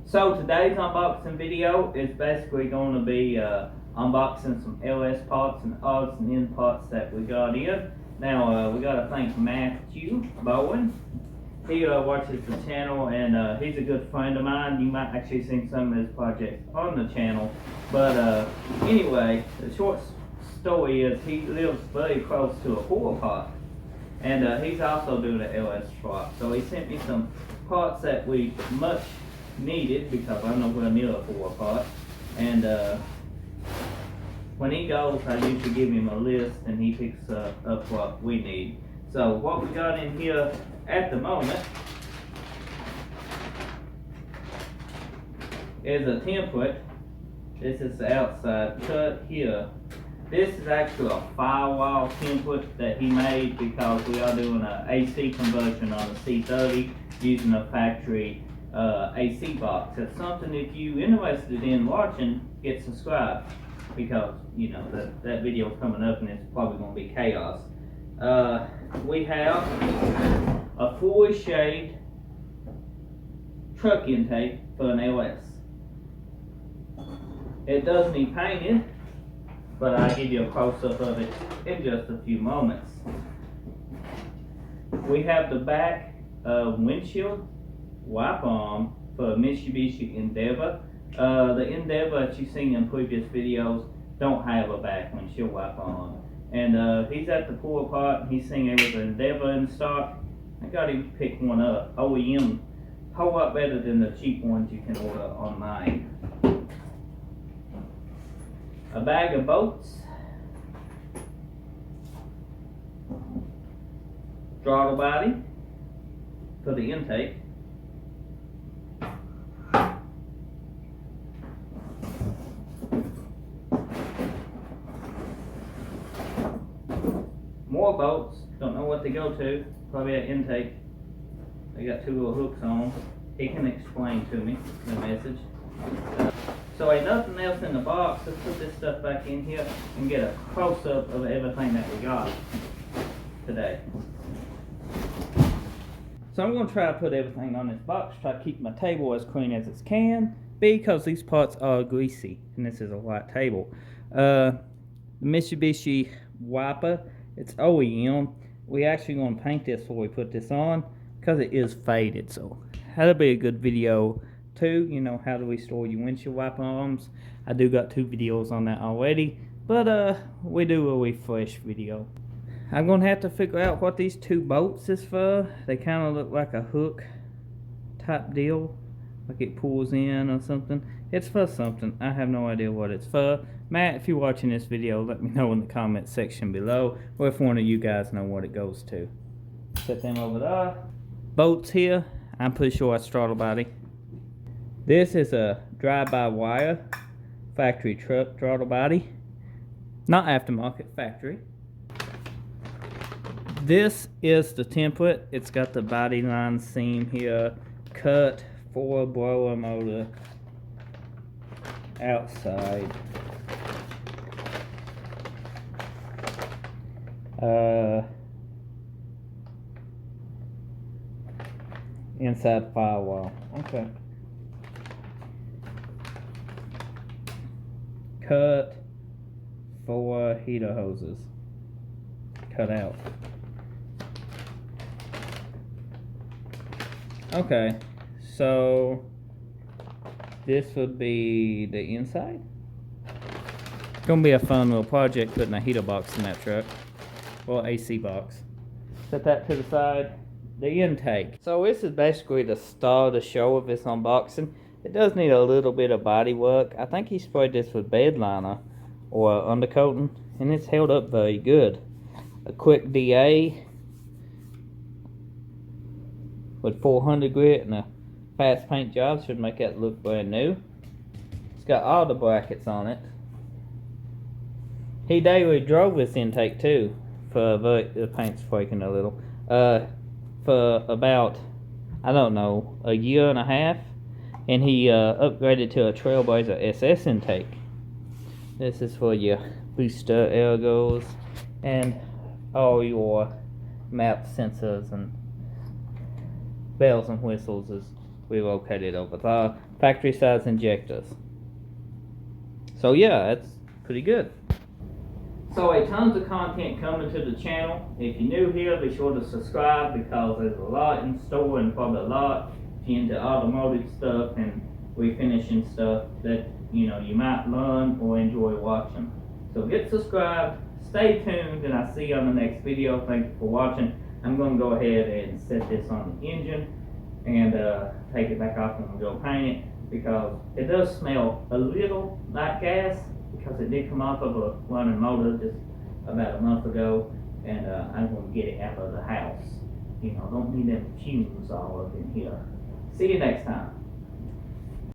So today's unboxing video is basically going to be unboxing some LS parts and odds and end parts that we got in. Now we got to thank Matthew Bowen. He watches the channel, and he's a good friend of mine. You might actually see some of his projects on the channel. But anyway, the short story is he lives very close to a pool park, and he's also doing an LS swap. So he sent me some parts that we much needed because I'm nowhere near a pool park. And when he goes, I usually give him a list, and he picks up what we need. So what we got in here at the moment is a template. This is the outside cut here. This is actually a firewall template that he made because we are doing an AC conversion on the C30 using a factory AC box. That's something if you're interested in watching, get subscribed, because you know that video is coming up and it's probably going to be chaos. We have a fully shaved truck intake for an LS. It does need painted, but I'll give you a close-up of it in just a few moments. We have the back windshield wipe arm for Mitsubishi Endeavor. The Endeavor that you've seen in previous videos don't have a back windshield wipe arm. And he's at the pool park, and he's seeing there was an Endeavor in stock. I got him to pick one up. OEM, whole lot better than the cheap ones you can order online. A bag of bolts, throttle body for the intake, more bolts, don't know what they go to, probably an intake. They got two little hooks on them. He can explain to me the message. So ain't nothing else in the box. Let's put this stuff back in here and get a close-up of everything that we got today. So I'm going to try to put everything on this box, try to keep my table as clean as it can, because these parts are greasy, and this is a white table. The Mitsubishi wiper, it's OEM. We actually going to paint this before we put this on, because it is faded, so that'll be a good video too. You know, how do we store your windshield wiper arms? I do got 2 videos on that already, but we do a refresh video. I'm gonna have to figure out what these 2 bolts is for. They kind of look like a hook type deal, like it pulls in or something. It's for something. I have no idea what it's for. Matt, if you're watching this video, let me know in the comment section below, or if one of you guys know what it goes to. Set them over there. Bolts here, I'm pretty sure it's throttle body. This is a drive-by-wire factory truck throttle body, not aftermarket, factory. This is the template. It's got the body line seam here, cut for a blower motor outside. Inside firewall. Okay. Cut for heater hoses. Cut out. Okay, so this would be the inside. It's gonna be a fun little project putting a heater box in that truck. Well, AC box. Set that to the side. The intake. So this is basically the star of the show of this unboxing. It does need a little bit of body work. I think he sprayed this with bed liner or undercoating, and it's held up very good. A quick DA with 400 grit and a fast paint job should make that look brand new. It's got all the brackets on it. He daily drove this intake too, for the paint's flaking a little. For about, I don't know, a year and a half, and he upgraded to a Trailblazer SS intake. This is for your booster ergos and all your map sensors and bells and whistles is relocated over there. factory size injectors. So yeah, that's pretty good. So a tons of content coming to the channel. If you're new here, be sure to subscribe because there's a lot in store and probably a lot if you're into automotive stuff and refinishing stuff that you might learn or enjoy watching. So get subscribed, stay tuned, and I'll see you on the next video. Thank you for watching. I'm going to go ahead and set this on the engine and take it back off and we'll go paint it because it does smell a little like gas because it did come off of a running motor just about a month ago, and I'm going to get it out of the house. Don't need them fumes all up in here. See you next time.